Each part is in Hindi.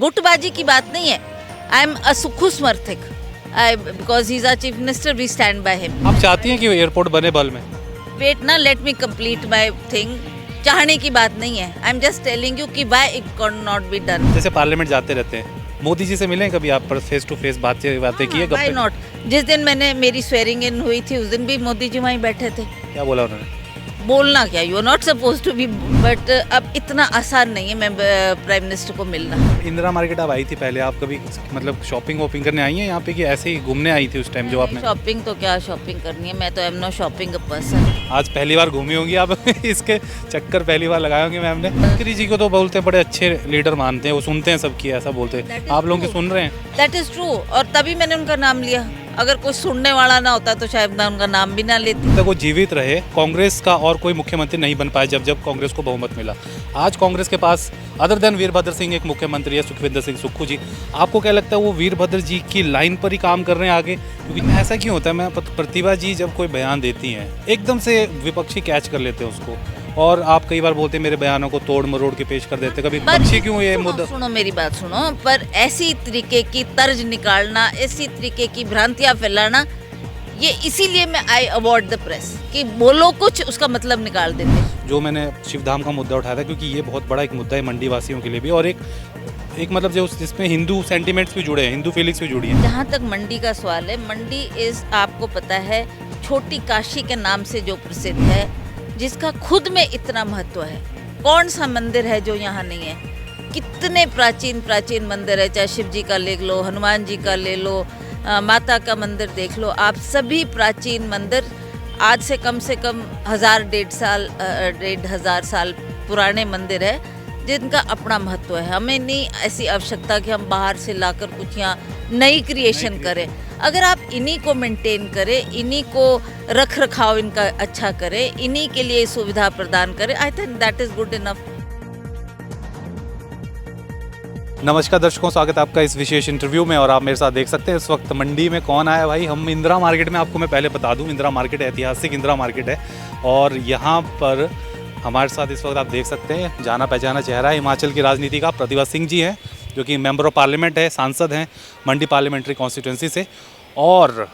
गुटबाजी की बात नहीं है. आई एम अ सुखू समर्थक. Because he is our chief minister, we stand by him. आप चाहती हैं कि एयरपोर्ट बने बल में? वेट ना, let me complete my thing. चाहने की बात नहीं है. I am just telling you कि why it can not be done. जैसे पार्लियामेंट जाते रहते हैं, मोदी जी से मिले कभी आप? पर फेस टू फेस बातें की है? Why not. जिस दिन मैंने मेरी स्वेरिंग इन हुई थी उस दिन भी मोदी जी वहीं बैठे थे. क्या बोला उन्होंने? बोलना क्या, you are not suppose to be. But अब इतना आसान नहीं है मैं प्राइम मिनिस्टर को मिलना. इंदिरा मार्केट आप आई थी पहले, आप कभी मतलब शॉपिंग वॉपिंग करने आई हैं यहाँ पे कि ऐसे ही घूमने आई थी उस टाइम जो आपने? शॉपिंग तो क्या शॉपिंग करनी है, मैं तो एम नो शॉपिंग पर्सन. आज पहली बार घूमी होंगी आप इसके चक्कर पहली बार लगाए होंगे मैम ने. गडकरी जी को तो बोलते हैं बड़े अच्छे लीडर मानते हैं, वो सुनते हैं सबकी, ऐसा बोलते हैं. आप लोग की सुन रहे हैं? That is true. और तभी मैंने उनका नाम लिया. अगर कोई सुनने वाला ना होता तो शायद मैं उनका नाम भी ना लेती. तक वो जीवित रहे, कांग्रेस का और कोई मुख्यमंत्री नहीं बन पाया जब कांग्रेस को बहुमत मिला. आज कांग्रेस के पास अदर देन वीरभद्र सिंह एक मुख्यमंत्री है, सुखविंदर सिंह सुक्खू जी. आपको क्या लगता है वो वीरभद्र जी की लाइन पर ही काम कर रहे हैं आगे? क्योंकि ऐसा क्यों होता है, मैं प्रतिभा जी जब कोई बयान देती हैं एकदम से विपक्षी कैच कर लेते हैं उसको, और आप कई बार बोलते हैं मेरे बयानों को तोड़ मरोड़ के पेश कर देते. कभी विपक्षी क्यों ये मुद्दा? सुनो मेरी बात सुनो. पर ऐसी तरीके की तर्ज निकालना, ऐसी तरीके की भ्रांतियां फैलाना, ये इसीलिए मैं आई अवॉर्ड द प्रेस कि बोलो कुछ उसका मतलब निकाल देते. जो मैंने शिवधाम का मुद्दा उठाया था क्योंकि ये बहुत बड़ा एक मुद्दा है मंडी वासियों के लिए भी, और एक मतलब जो जिसमें हिंदू सेंटिमेंट्स भी जुड़े हैं, हिंदू फीलिंग्स भी जुड़ी हैं. जहाँ तक मंडी का सवाल है, मंडी इज आपको पता है छोटी काशी के नाम से जो प्रसिद्ध है, जिसका खुद में इतना महत्व है. कौन सा मंदिर है जो यहाँ नहीं है? कितने प्राचीन प्राचीन मंदिर है, चाहे शिव जी का ले लो, हनुमान जी का ले लो, माता का मंदिर देख लो आप. सभी प्राचीन मंदिर आज से कम 1,500 साल पुराने मंदिर है जिनका अपना महत्व है. हमें नहीं ऐसी आवश्यकता कि हम बाहर से लाकर कुछ यहाँ नई क्रिएशन करें. अगर आप इन्हीं को मेंटेन करें, इन्हीं को रख रखाव इनका अच्छा करें, इन्हीं के लिए सुविधा प्रदान करें, आई think that is good enough. नमस्कार दर्शकों, स्वागत है आपका इस विशेष इंटरव्यू में. और आप मेरे साथ देख सकते हैं इस वक्त मंडी में कौन आया भाई. हम इंदिरा मार्केट में, आपको मैं पहले बता दूं, इंदिरा मार्केट ऐतिहासिक इंदिरा मार्केट है, और यहाँ पर हमारे साथ इस वक्त आप देख सकते हैं जाना पहचाना चेहरा है हिमाचल की राजनीति का. प्रतिभा सिंह जी हैं जो कि मेंबर ऑफ पार्लियामेंट है, सांसद हैं मंडी पार्लियामेंट्री कॉन्स्टिट्यूंसी से, और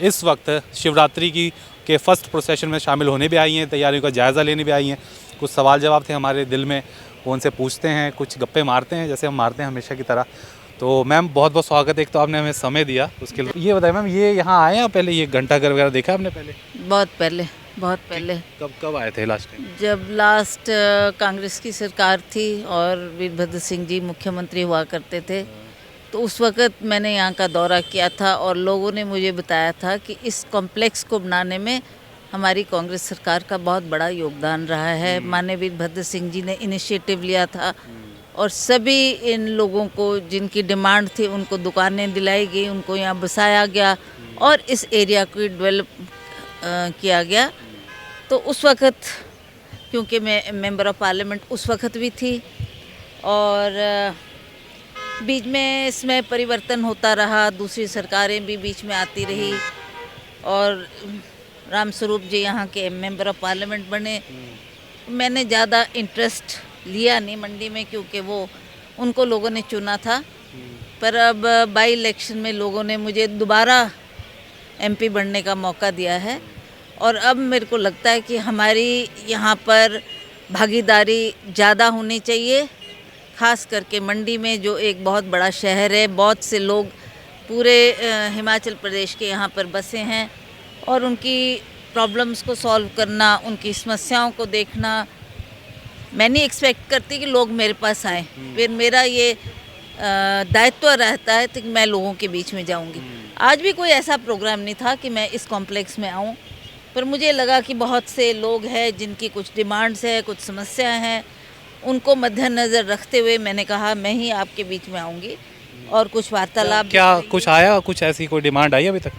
इस वक्त शिवरात्रि के फर्स्ट प्रोसेशन में शामिल होने भी आई हैं, तैयारियों का जायज़ा लेने भी आई हैं. कुछ सवाल जवाब थे हमारे दिल में, वो उनसे पूछते हैं, कुछ गप्पे मारते हैं जैसे हम मारते हैं हमेशा की तरह. तो मैम बहुत बहुत स्वागत है. एक तो आपने हमें समय दिया उसके लिए. ये बताइए मैम, ये यहाँ आए हैं पहले, ये घंटाघर वगैरह देखा आपने पहले? बहुत पहले. कब आए थे लास्ट टाइम? जब लास्ट कांग्रेस की सरकार थी और वीरभद्र सिंह जी मुख्यमंत्री हुआ करते थे, तो उस वक़्त मैंने यहाँ का दौरा किया था और लोगों ने मुझे बताया था कि इस कॉम्प्लेक्स को बनाने में हमारी कांग्रेस सरकार का बहुत बड़ा योगदान रहा है. माननीय वीरभद्र सिंह जी ने इनिशिएटिव लिया था और सभी इन लोगों को जिनकी डिमांड थी उनको दुकानें दिलाई गई, उनको यहाँ बसाया गया और इस एरिया को डेवलप किया गया. तो उस वक़्त क्योंकि मैं मेंबर ऑफ पार्लियामेंट उस वक़्त भी थी, और बीच में इसमें परिवर्तन होता रहा, दूसरी सरकारें भी बीच में आती रही, और रामस्वरूप जी यहाँ के मेंबर ऑफ पार्लियामेंट बने. मैंने ज़्यादा इंटरेस्ट लिया नहीं मंडी में क्योंकि वो उनको लोगों ने चुना था. पर अब बाई इलेक्शन में लोगों ने मुझे दोबारा एमपी बनने का मौका दिया है, और अब मेरे को लगता है कि हमारी यहाँ पर भागीदारी ज़्यादा होनी चाहिए, ख़ास करके मंडी में जो एक बहुत बड़ा शहर है. बहुत से लोग पूरे हिमाचल प्रदेश के यहाँ पर बसे हैं, और उनकी प्रॉब्लम्स को सॉल्व करना, उनकी समस्याओं को देखना. मैं नहीं एक्सपेक्ट करती कि लोग मेरे पास आए, फिर मेरा ये दायित्व रहता है तो कि मैं लोगों के बीच में जाऊंगी. आज भी कोई ऐसा प्रोग्राम नहीं था कि मैं इस कॉम्प्लेक्स में आऊं, पर मुझे लगा कि बहुत से लोग हैं जिनकी कुछ डिमांड्स है, कुछ समस्याएं हैं, उनको मद्देनज़र रखते हुए मैंने कहा मैं ही आपके बीच में आऊँगी और कुछ वार्तालाप. क्या कुछ आया, कुछ ऐसी कोई डिमांड आई अभी तक?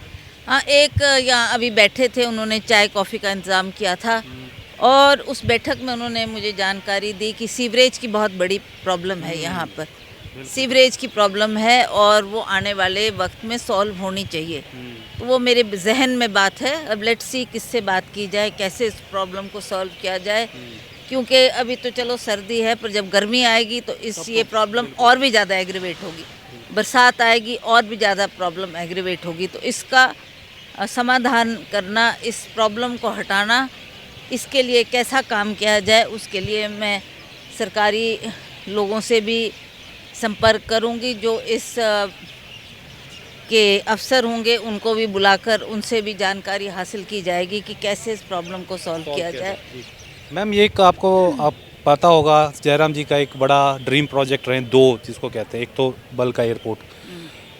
हाँ, एक यहाँ अभी बैठे थे, उन्होंने चाय कॉफ़ी का इंतज़ाम किया था, और उस बैठक में उन्होंने मुझे जानकारी दी कि सीवरेज की बहुत बड़ी प्रॉब्लम है यहाँ पर. सीवरेज की प्रॉब्लम है और वो आने वाले वक्त में सॉल्व होनी चाहिए. तो वो मेरे जहन में बात है. अब लेट्स सी किससे बात की जाए, कैसे इस प्रॉब्लम को सॉल्व किया जाए. क्योंकि अभी तो चलो सर्दी है, पर जब गर्मी आएगी तो ये प्रॉब्लम और भी ज़्यादा एग्रीवेट होगी। बरसात आएगी और भी ज़्यादा प्रॉब्लम एग्रीवेट होगी। तो इसका समाधान करना, इस प्रॉब्लम को हटाना, इसके लिए कैसा काम किया जाए, उसके लिए मैं सरकारी लोगों से भी संपर्क करूंगी। जो इस के अफसर होंगे उनको भी बुलाकर उनसे भी जानकारी हासिल की जाएगी कि कैसे इस प्रॉब्लम को सॉल्व किया जाए। मैम, ये एक आपको आप पता होगा, जयराम जी का एक बड़ा ड्रीम प्रोजेक्ट रहे दो, जिसको कहते हैं, एक तो बल का एयरपोर्ट,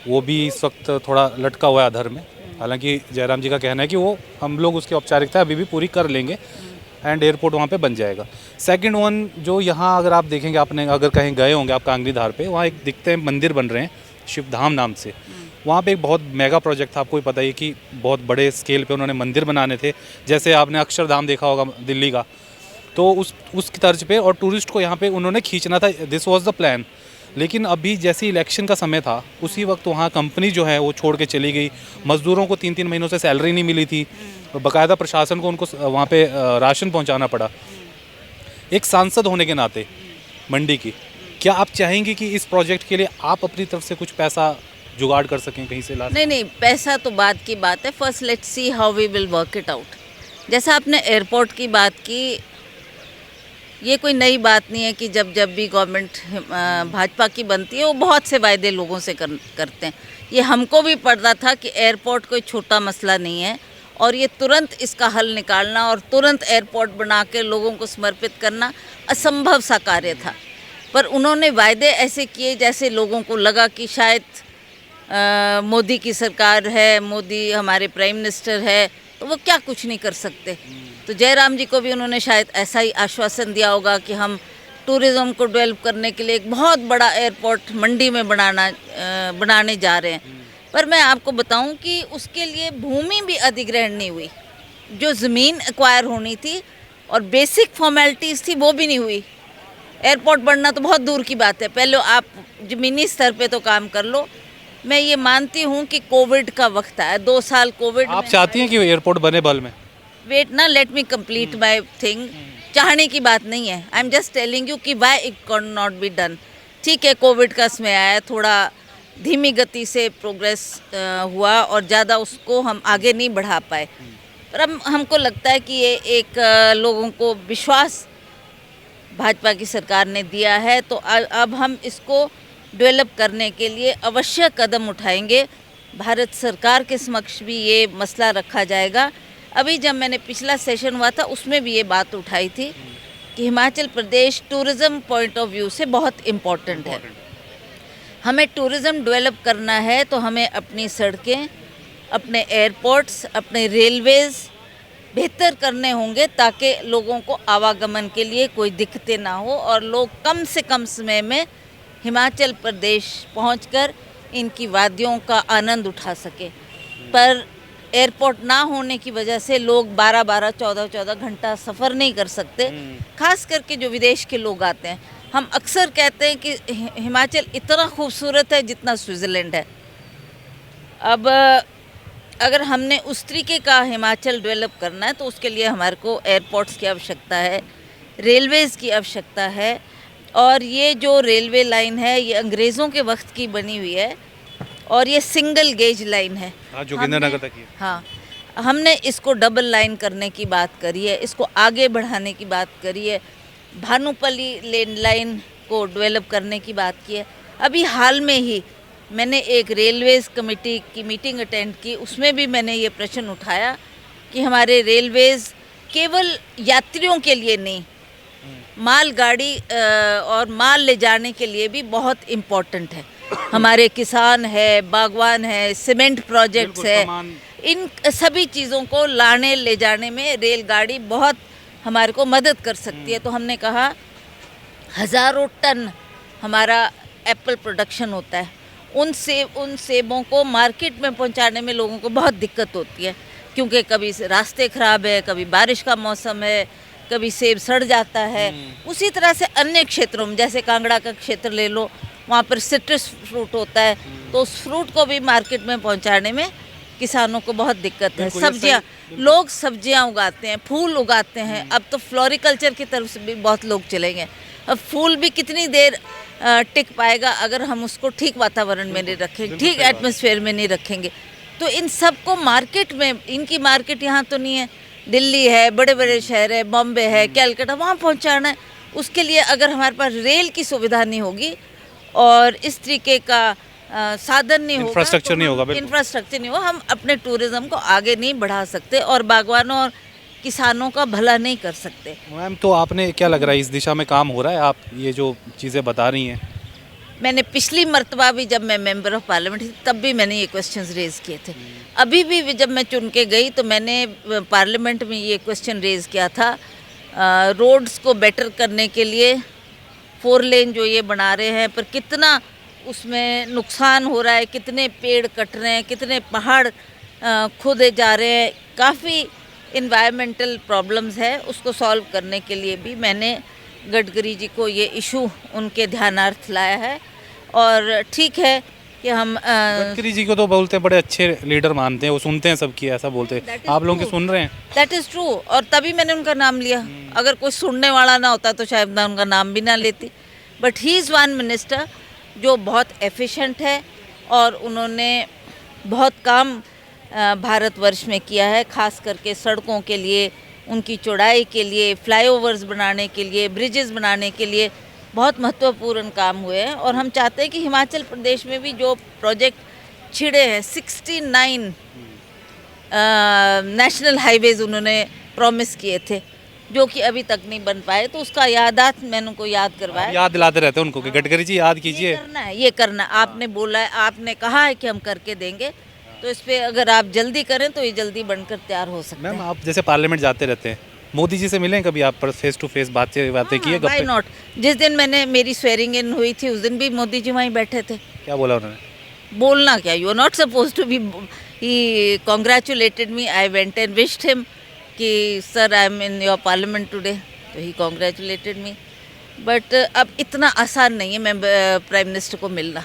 वो भी इस वक्त थोड़ा लटका हुआ है अधर में। हालांकि जयराम जी का कहना है कि वो हम लोग उसकी औपचारिकता अभी भी पूरी कर लेंगे एंड एयरपोर्ट वहाँ पे बन जाएगा। सेकंड वन, जो यहाँ अगर आप देखेंगे, आपने अगर कहीं गए होंगे आप कांगड़ी धार पे, वहाँ एक दिखते हैं मंदिर बन रहे हैं शिवधाम नाम से। वहाँ पे एक बहुत मेगा प्रोजेक्ट था, आपको भी पता ही कि बहुत बड़े स्केल पे उन्होंने मंदिर बनाने थे, जैसे आपने अक्षरधाम देखा होगा दिल्ली का, तो उसकी तर्ज पे, और टूरिस्ट को यहाँ पे उन्होंने खींचना था। This was the plan. लेकिन अभी जैसे इलेक्शन का समय था, उसी वक्त वहाँ कंपनी जो है वो छोड़ के चली गई। मज़दूरों को 3-3 महीनों से सैलरी नहीं मिली थी, बाकायदा प्रशासन को उनको वहाँ पे राशन पहुँचाना पड़ा। एक सांसद होने के नाते मंडी की, क्या आप चाहेंगे कि इस प्रोजेक्ट के लिए आप अपनी तरफ से कुछ पैसा जुगाड़ कर सकें, कहीं से ला सकें? नहीं, पैसा तो बाद की बात है। First let's see how we will work it out. जैसा आपने एयरपोर्ट की बात की, ये कोई नई बात नहीं है कि जब भी गवर्नमेंट भाजपा की बनती है, वो बहुत से वायदे लोगों से करते हैं। ये हमको भी पता था कि एयरपोर्ट कोई छोटा मसला नहीं है, और ये तुरंत इसका हल निकालना और तुरंत एयरपोर्ट बना के लोगों को समर्पित करना असंभव सा कार्य था। पर उन्होंने वायदे ऐसे किए जैसे लोगों को लगा कि शायद मोदी की सरकार है, मोदी हमारे प्राइम मिनिस्टर है, तो वो क्या कुछ नहीं कर सकते। तो जयराम जी को भी उन्होंने शायद ऐसा ही आश्वासन दिया होगा कि हम टूरिज़्म को डेवलप करने के लिए एक बहुत बड़ा एयरपोर्ट मंडी में बनाने जा रहे हैं। पर मैं आपको बताऊं कि उसके लिए भूमि भी अधिग्रहण नहीं हुई। जो ज़मीन एक्वायर होनी थी और बेसिक फॉर्मेलिटीज़ थी, वो भी नहीं हुई। एयरपोर्ट बनना तो बहुत दूर की बात है, पहले आप ज़मीनी स्तर पे तो काम कर लो। मैं ये मानती हूँ कि कोविड का वक्त आया, 2 साल कोविड। आप चाहती हैं कि एयरपोर्ट बने बल में? वेट ना, let me complete my thing. चाहने की बात नहीं है, I am just telling you कि why it can not be done. ठीक है, कोविड का समय आया, थोड़ा धीमी गति से प्रोग्रेस हुआ और ज़्यादा उसको हम आगे नहीं बढ़ा पाए। पर अब हमको लगता है कि ये एक लोगों को विश्वास भाजपा की सरकार ने दिया है, तो अब हम इसको डेवलप करने के लिए अवश्य कदम उठाएंगे। भारत सरकार के समक्ष भी ये मसला रखा जाएगा। अभी जब मैंने पिछला सेशन हुआ था, उसमें भी ये बात उठाई थी कि Himachal Pradesh tourism point of view से बहुत इम्पोर्टेंट है। हमें टूरिज़्म डेवलप करना है तो हमें अपनी सड़कें, अपने एयरपोर्ट्स, अपने रेलवेज़ बेहतर करने होंगे, ताकि लोगों को आवागमन के लिए कोई दिक्कतें ना हो और लोग कम से कम समय में हिमाचल प्रदेश पहुंचकर इनकी वादियों का आनंद उठा सके। पर एयरपोर्ट ना होने की वजह से लोग 12-12, 14-14 घंटा सफ़र नहीं कर सकते, खास करके जो विदेश के लोग आते हैं। हम अक्सर कहते हैं कि हिमाचल इतना खूबसूरत है जितना स्विट्ज़रलैंड है। अब अगर हमने उस तरीके का हिमाचल डेवलप करना है तो उसके लिए हमारे को एयरपोर्ट्स की आवश्यकता है, रेलवेज़ की आवश्यकता है। और ये जो रेलवे लाइन है, ये अंग्रेज़ों के वक्त की बनी हुई है और ये सिंगल गेज लाइन है। जोगिंद्रनगर तक ही। हाँ, हमने इसको डबल लाइन करने की बात करी है, इसको आगे बढ़ाने की बात करी है, भानुपल्ली लेन लाइन को डेवलप करने की बात की है। अभी हाल में ही मैंने एक रेलवेज़ कमेटी की मीटिंग अटेंड की, उसमें भी मैंने ये प्रश्न उठाया कि हमारे रेलवेज़ केवल यात्रियों के लिए नहीं, माल गाड़ी और माल ले जाने के लिए भी बहुत इम्पोर्टेंट है। हमारे किसान है, बागवान है, सीमेंट प्रोजेक्ट्स है, इन सभी चीज़ों को लाने ले जाने में रेलगाड़ी बहुत हमारे को मदद कर सकती है। तो हमने कहा हज़ारों टन हमारा एप्पल प्रोडक्शन होता है, उन सेबों को मार्केट में पहुंचाने में लोगों को बहुत दिक्कत होती है, क्योंकि कभी रास्ते ख़राब है, कभी बारिश का मौसम है, कभी सेब सड़ जाता है। उसी तरह से अन्य क्षेत्रों में, जैसे कांगड़ा का क्षेत्र ले लो, वहाँ पर सिट्रस फ्रूट होता है, तो उस फ्रूट को भी मार्केट में पहुँचाने में किसानों को बहुत दिक्कत है। बिल्कुल, ये सब्जियां, लोग सब्जियां उगाते हैं, फूल उगाते हैं, अब तो फ्लोरिकल्चर की तरफ से भी बहुत लोग चले गए। अब फूल भी कितनी देर टिक पाएगा अगर हम उसको ठीक वातावरण में नहीं रखेंगे, ठीक एटमॉस्फेयर में नहीं रखेंगे। तो इन सब को मार्केट में, इनकी मार्केट यहाँ तो नहीं है, दिल्ली है, बड़े बड़े शहर है, बॉम्बे है, कैलकाटा, वहाँ पहुँचाना है। उसके लिए अगर हमारे पास रेल की सुविधा नहीं होगी और इस तरीके का साधन नहीं होगा, इंफ्रास्ट्रक्चर नहीं होगा, बिल्कुल। इंफ्रास्ट्रक्चर नहीं होगा, हम अपने टूरिज्म को आगे नहीं बढ़ा सकते और बागवानों और किसानों का भला नहीं कर सकते। मैम, तो आपने क्या लग रहा है इस दिशा में काम हो रहा है? आप ये जो चीज़ें बता रही हैं, मैंने पिछली मर्तबा भी जब मैं मेंबर ऑफ पार्लियामेंट थी तब भी मैंने ये क्वेश्चंस रेज़ किए थे। अभी भी जब मैं चुन के गई तो मैंने पार्लियामेंट में ये क्वेश्चन रेज़ किया था, रोड्स को बेटर करने के लिए 4 लेन जो ये बना रहे हैं, पर कितना उसमें नुकसान हो रहा है, कितने पेड़ कट रहे हैं, कितने पहाड़ खोदे जा रहे हैं, काफ़ी इन्वायरमेंटल प्रॉब्लम्स है। उसको सॉल्व करने के लिए भी मैंने गडकरी जी को ये इशू उनके ध्यानार्थ लाया है। और ठीक है कि हम गडकरी जी को तो बोलते हैं बड़े अच्छे लीडर मानते हैं, वो सुनते हैं सबकी, ऐसा बोलते हैं। आप लोग के सुन रहे हैं? दैट इज़ ट्रू, और तभी मैंने उनका नाम लिया। अगर कोई सुनने वाला ना होता तो शायद मैं उनका नाम भी ना लेती। But he is one minister जो बहुत एफिशिएंट है और उन्होंने बहुत काम भारतवर्ष में किया है, खास करके सड़कों के लिए, उनकी चौड़ाई के लिए, फ्लाईओवर्स बनाने के लिए, ब्रिजेस बनाने के लिए बहुत महत्वपूर्ण काम हुए हैं। और हम चाहते हैं कि हिमाचल प्रदेश में भी जो प्रोजेक्ट छिड़े हैं, 69 नेशनल हाईवेज़ उन्होंने प्रॉमिस किए थे जो कि अभी तक नहीं बन पाए, तो उसका यादात मैंने उनको याद करवाया। याद दिलाते रहते हैं उनको कि गडकरी जी याद कीजिए, ये करना है, ये करना है। आपने बोला है, आपने कहा है कि हम करके देंगे, तो इस पे अगर आप जल्दी करें तो ये जल्दी बनकर तैयार हो सकता मैम है। आप जैसे पार्लियामेंट जाते रहते हैं, मोदी जी से मिले हैं कभी आप? पर फेस टू फेस बातें की है? व्हाई गप्पे? नॉट। जिस दिन मैंने मेरी स्वेरिंग इन हुई थी उस दिन भी मोदी जी वहीं बैठे थे। क्या बोला उन्होंने? बोलना क्या, you are not suppose to be. He congratulated me, I went and wished him कि sir I am in your parliament today, तो ही कॉन्ग्रेचुलेटेड मी। बट अब इतना आसान नहीं है मैं प्राइम मिनिस्टर को मिलना।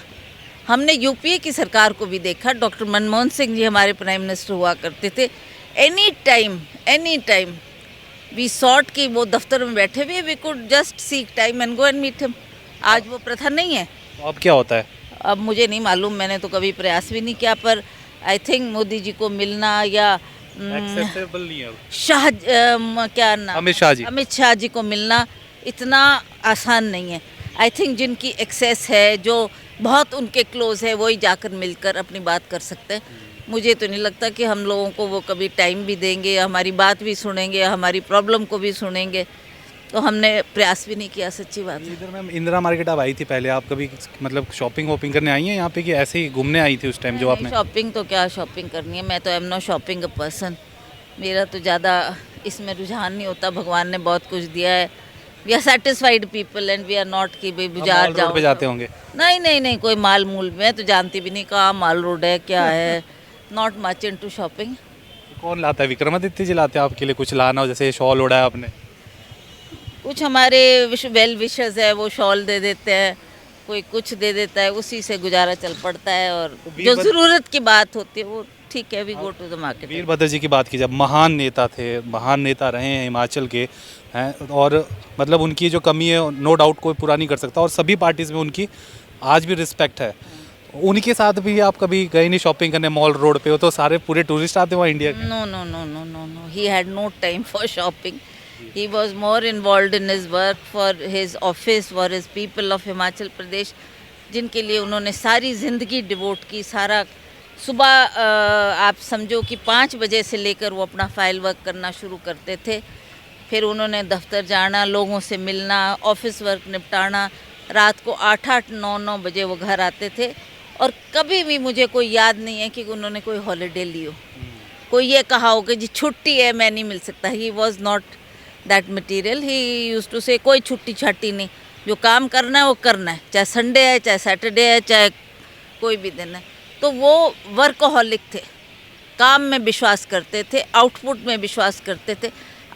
हमने यूपीए की सरकार को भी देखा, डॉक्टर मनमोहन सिंह जी हमारे प्राइम मिनिस्टर हुआ करते थे। एनी टाइम वी सॉट कि वो दफ्तर में बैठे हुए, we could just seek time and go and meet him. आज वो प्रथा नहीं है। तो अब क्या होता है? अब मुझे नहीं मालूम, मैंने तो कभी प्रयास भी नहीं किया, पर आई थिंक मोदी जी को मिलना या एक्सेप्टेबल नहीं है। क्या नाम, अमित शाह जी को मिलना इतना आसान नहीं है। आई थिंक जिनकी एक्सेस है, जो बहुत उनके क्लोज है, वही जाकर मिलकर अपनी बात कर सकते हैं। मुझे तो नहीं लगता कि हम लोगों को वो कभी टाइम भी देंगे, हमारी बात भी सुनेंगे, हमारी प्रॉब्लम को भी सुनेंगे। तो हमने प्रयास भी नहीं किया, सच्ची बात है। इधर मैम इंदिरा मार्केट आप आई थी पहले, आप कभी मतलब शॉपिंग वॉपिंग करने आई हैं यहाँ पे कि ऐसे ही घूमने आई थी उस टाइम जो आपने? शॉपिंग तो क्या शॉपिंग करनी है, मैं तो am no shopping a person. मेरा तो ज़्यादा इसमें रुझान नहीं होता। भगवान ने बहुत कुछ दिया है। We are satisfied people and we are not कि भाई बाजार जाओ पे जाते होंगे? नहीं, कोई माल मूल मैं तो जानती भी नहीं कहाँ माल रोड है, क्या है। Not much into shopping. कौन लाता है? विक्रमादित्य जी लाते हैं आपके लिए कुछ लाना हो? जैसे शॉल ओढ़ा है आपने, कुछ हमारे वेल विशर्स है, वो शॉल दे देते हैं, कोई कुछ दे देता है, उसी से गुजारा चल पड़ता है। और जो ज़रूरत की बात होती है वो ठीक है, we go to the market. Virbhadra ji की बात की, जब महान नेता थे, महान नेता रहे हैं हिमाचल के हैं, और मतलब उनकी जो कमी है नो डाउट कोई पूरा नहीं कर सकता, और सभी पार्टीज़ में उनकी आज भी रिस्पेक्ट है। उनके साथ भी आप कभी गए नहीं शॉपिंग करने मॉल रोड पे? हो तो सारे पूरे टूरिस्ट आते हैं वहाँ इंडिया के। No. He had no time for shopping. He was more involved in his work, for his office, for his people of Himachal Pradesh, जिनके लिए उन्होंने सारी ज़िंदगी डिवोट की। सारा सुबह आप समझो कि 5 बजे से लेकर वो अपना फाइल वर्क करना शुरू करते थे। फिर उन्होंने दफ्तर जाना, लोगों से मिलना, ऑफिस वर्क निपटाना। रात को 8-8, 9-9 बजे वो घर आते थे, और कभी भी मुझे कोई याद नहीं है कि उन्होंने कोई हॉलीडे ली हो, कोई ये कहा हो कि जी छुट्टी है मैं नहीं मिल सकता। He was not that material. He use to say कोई छुट्टी छाट्टी नहीं, जो काम करना है वो करना है, चाहे संडे है, चाहे सैटरडे है, चाहे कोई भी दिन है। तो वो वर्कोहॉलिक थे, काम में विश्वास करते थे, आउटपुट में विश्वास करते थे।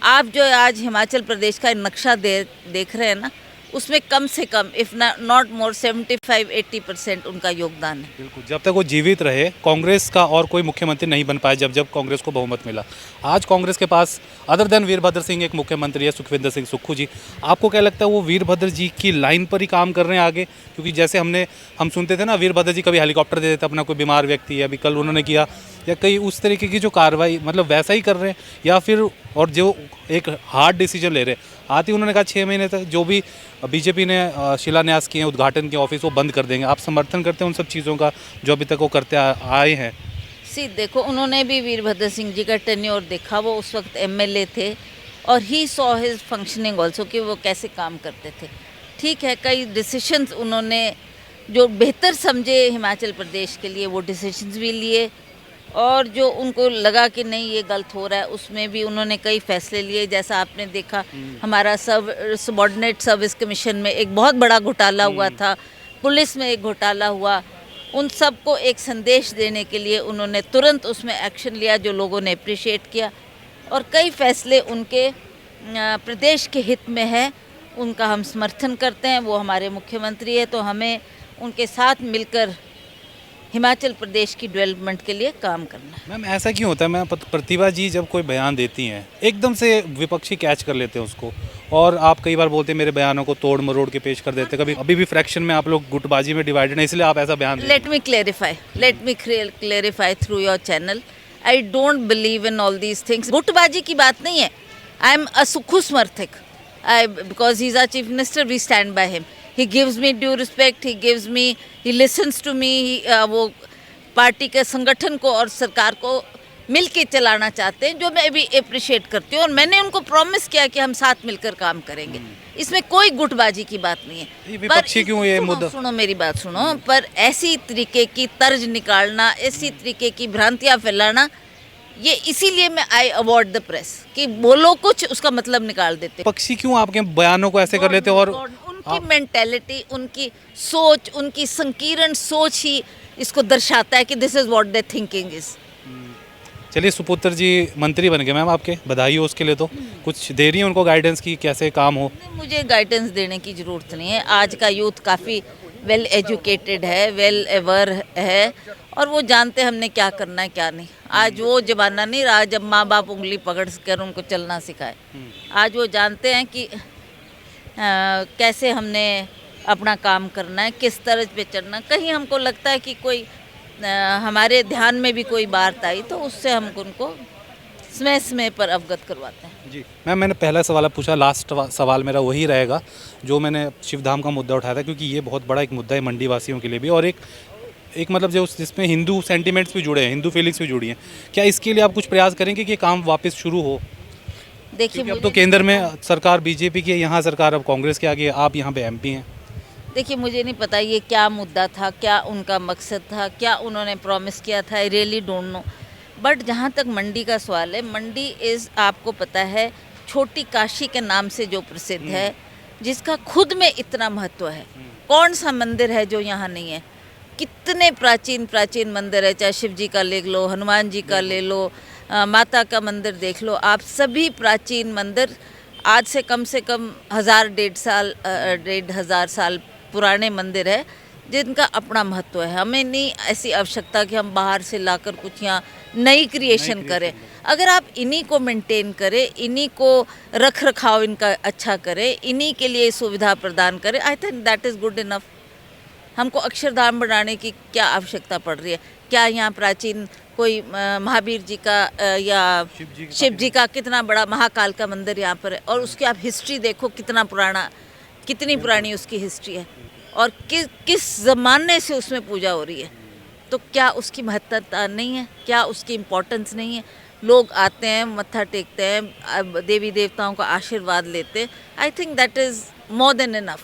आप जो आज हिमाचल प्रदेश का नक्शा देख रहे हैं ना, उसमें कम से कम इफ़ नॉट मोर 75-80% उनका योगदान है। बिल्कुल, जब तक वो जीवित रहे कांग्रेस का और कोई मुख्यमंत्री नहीं बन पाया, जब जब कांग्रेस को बहुमत मिला। आज कांग्रेस के पास अदर देन वीरभद्र सिंह एक मुख्यमंत्री है, सुखविंदर सिंह सुक्खू जी। आपको क्या लगता है वो वीरभद्र जी की लाइन पर ही काम कर रहे हैं आगे? क्योंकि जैसे हम सुनते थे ना, वीरभद्र जी कभी हेलीकॉप्टर दे देते अपना कोई बीमार व्यक्ति, अभी कल उन्होंने किया, या कई उस तरीके की जो कार्रवाई, मतलब वैसा ही कर रहे हैं, या फिर और जो एक हार्ड डिसीजन ले रहे हैं। आते ही उन्होंने कहा 6 महीने तक जो भी बीजेपी ने शिलान्यास किए हैं, उद्घाटन के ऑफिस, वो बंद कर देंगे। आप समर्थन करते हैं उन सब चीज़ों का जो अभी तक वो करते आए हैं? देखो, उन्होंने भी वीरभद्र सिंह जी का टेन्योर देखा, वो उस वक्त एमएलए थे और he saw his functioning also कि वो कैसे काम करते थे। ठीक है, कई डिसीशंस उन्होंने जो बेहतर समझे हिमाचल प्रदेश के लिए वो डिसीशंस भी लिए, और जो उनको लगा कि नहीं ये गलत हो रहा है उसमें भी उन्होंने कई फैसले लिए। जैसा आपने देखा, हमारा सबऑर्डिनेट सर्विस कमीशन में एक बहुत बड़ा घोटाला हुआ था, पुलिस में एक घोटाला हुआ। उन सबको एक संदेश देने के लिए उन्होंने तुरंत उसमें एक्शन लिया, जो लोगों ने अप्रिशिएट किया, और कई फैसले उनके प्रदेश के हित में है, उनका हम समर्थन करते हैं। वो हमारे मुख्यमंत्री है, तो हमें उनके साथ मिलकर हिमाचल प्रदेश की डेवलपमेंट के लिए काम करना है। मैम, ऐसा क्यों होता है? मैम, प्रतिभा जी जब कोई बयान देती हैं एकदम से विपक्षी कैच कर लेते हैं उसको, और आप कई बार बोलते हैं मेरे बयानों को तोड़ मरोड़ के पेश कर देते हैं। कभी अभी भी फ्रैक्शन में आप लोग गुटबाजी में डिवाइडेड हैं, इसलिए आप ऐसा बयान देते हैं। Let me clarify through your channel. I don't believe in all these things. गुटबाजी की बात नहीं है। आई एम अ सुक्खू समर्थक, because he is our chief minister, we stand by him. He gives me due respect, he listens to me, वो पार्टी के संगठन को और सरकार को मिल के चलाना चाहते हैं, जो मैं भी अप्रिशिएट करती हूँ, और मैंने उनको प्रॉमिस किया कि हम साथ मिलकर काम करेंगे। इसमें कोई गुटबाजी की बात नहीं है। विपक्षी क्यों ये मुद्दा? सुनो मेरी बात सुनो, पर ऐसी तरीके की तर्ज निकालना, ऐसी तरीके की भ्रांतियाँ फैलाना, ये इसीलिए मैं आई अवॉर्ड द प्रेस कि बोलो कुछ उसका मतलब निकाल देते। पक्षी क्यों आपके बयानों को ऐसे कर लेते हैं? और उनकी मेंटेलिटी, उनकी सोच, उनकी संकीर्ण सोच ही इसको दर्शाता है कि this is what there thinking is. चलिए, सुपुत्र जी मंत्री बन गए मैम, आपके बधाई हो उसके लिए। तो कुछ दे रही है उनको गाइडेंस की कैसे काम हो? मुझे गाइडेंस देने की ज़रूरत नहीं है। आज का यूथ काफ़ी वेल एजुकेटेड है, वेल एवर है, और वो जानते हैं हमने क्या करना है क्या नहीं। आज वो ज़माना नहीं रहा जब माँ बाप उंगली पकड़ कर उनको चलना सिखाए। आज वो जानते हैं कि कैसे हमने अपना काम करना है, किस तरह पे चलना। कहीं हमको लगता है कि कोई हमारे ध्यान में भी कोई बात आई तो उससे हम उनको समय समय पर अवगत करवाते हैं। जी मैम, मैंने पहला सवाल पूछा, लास्ट सवाल मेरा वही रहेगा जो मैंने शिवधाम का मुद्दा उठाया था, क्योंकि ये बहुत बड़ा एक मुद्दा है मंडी वासियों के लिए भी, और एक मतलब जो जिसमें हिंदू सेंटिमेंट्स भी जुड़े हैं, हिंदू फीलिंग्स भी जुड़ी हैं। क्या इसके लिए आप कुछ प्रयास करेंगे कि ये काम वापस शुरू हो? देखिए, अब तो केंद्र में सरकार बीजेपी की है, यहाँ सरकार अब कांग्रेस के आगे है, आप यहाँ पे एमपी हैं। देखिए, मुझे नहीं पता ये क्या मुद्दा था, क्या उनका मकसद था, क्या उन्होंने प्रॉमिस किया था, I really don't know. But जहाँ तक मंडी का सवाल है, मंडी इज़, आपको पता है, छोटी काशी के नाम से जो प्रसिद्ध है, जिसका खुद में इतना महत्व है। कौन सा मंदिर है जो यहाँ नहीं है? कितने प्राचीन प्राचीन मंदिर है, चाहे शिव जी का ले लो, हनुमान जी का ले लो, माता का मंदिर देख लो आप। सभी प्राचीन मंदिर आज से कम 1000-1500 साल पुराने मंदिर है, जिनका अपना महत्व है। हमें नहीं ऐसी आवश्यकता कि हम बाहर से लाकर कुछ यहाँ नई क्रिएशन करें। अगर आप इन्हीं को मेंटेन करें, इन्हीं को रख रखाव इनका अच्छा करें, इन्हीं के लिए सुविधा प्रदान करें, आई think that is good enough. हमको अक्षरधाम बनाने की क्या आवश्यकता पड़ रही है? क्या यहाँ प्राचीन कोई महावीर जी का या शिव जी का कितना बड़ा महाकाल का मंदिर यहाँ पर है, और उसकी आप हिस्ट्री देखो, कितनी पुरानी उसकी हिस्ट्री है, और किस ज़माने से उसमें पूजा हो रही है। तो क्या उसकी महत्वता नहीं है? क्या उसकी इम्पोर्टेंस नहीं है? लोग आते हैं, मत्था टेकते हैं, देवी देवताओं का आशीर्वाद लेते हैं। I think that is more than enough.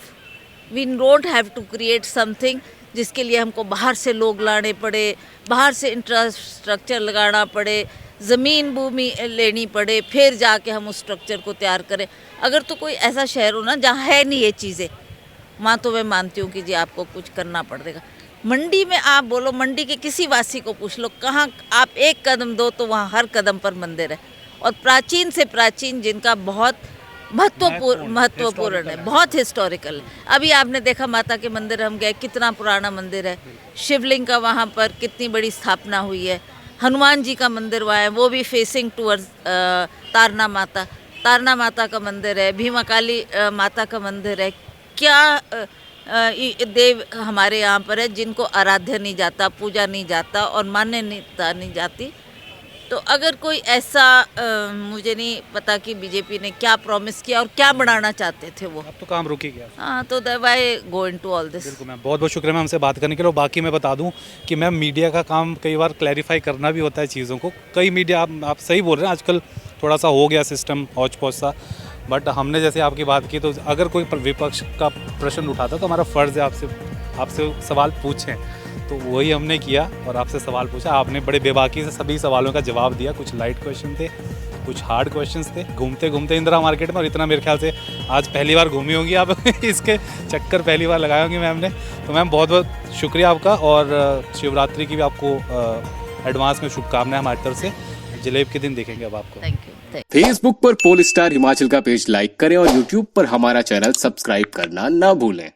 We don't have to create something जिसके लिए हमको बाहर से लोग लाने पड़े, बाहर से इंफ्रास्ट्रक्चर लगाना पड़े, ज़मीन भूमि लेनी पड़े, फिर जाके हम उस स्ट्रक्चर को तैयार करें। अगर तो कोई ऐसा शहर हो ना जहाँ है नहीं ये चीज़ें, वहाँ तो मैं मानती हूँ कि जी आपको कुछ करना पड़ेगा। मंडी में आप बोलो, मंडी के किसी वासी को पूछ लो, कहाँ आप एक कदम दो तो वहाँ हर कदम पर मंदिर है, और प्राचीन से प्राचीन, जिनका बहुत महत्वपूर्ण है, बहुत हिस्टोरिकल है। अभी आपने देखा माता के मंदिर हम गए, कितना पुराना मंदिर है, शिवलिंग का वहाँ पर कितनी बड़ी स्थापना हुई है। हनुमान जी का मंदिर वहाँ है, वो भी फेसिंग टूवर्ड्स तारना माता का मंदिर है, भीमा काली माता का मंदिर है। क्या देव हमारे यहाँ पर है जिनको आराध्य नहीं जाता, पूजा नहीं जाता और मान्यता नहीं जाती। तो अगर कोई ऐसा मुझे नहीं पता कि बीजेपी ने क्या प्रॉमिस किया और क्या बढ़ाना चाहते थे वो। अब तो काम रुक ही गया। हाँ, तो that why go into all this. बिल्कुल मैम, बहुत बहुत शुक्रिया मैम हमसे बात करने के लिए। बाकी मैं बता दूं कि मैम मीडिया का काम कई बार क्लैरिफाई करना भी होता है चीज़ों को। कई मीडिया आप सही बोल रहे हैं, आजकल थोड़ा सा हो गया सिस्टम हौच पौच सा, बट हमने जैसे आपकी बात की तो अगर कोई विपक्ष का प्रश्न उठाता तो हमारा फ़र्ज़ है आपसे सवाल पूछें, तो वही हमने किया और आपसे सवाल पूछा। आपने बड़े बेबाकी से सभी सवालों का जवाब दिया। कुछ लाइट क्वेश्चन थे, कुछ हार्ड क्वेश्चंस थे। घूमते घूमते इंदिरा मार्केट में, और इतना मेरे ख्याल से आज पहली बार घूमी होंगी आप इसके चक्कर पहली बार लगाए होंगे मैम ने। तो मैम बहुत बहुत शुक्रिया आपका, और शिवरात्रि की भी आपको एडवांस में शुभकामनाएं हमारी तरफ से। जलेब के दिन देखेंगे अब आपको। Thank you. फेसबुक पर पोल स्टार हिमाचल का पेज लाइक करें और यूट्यूब पर हमारा चैनल सब्सक्राइब करना ना भूलें।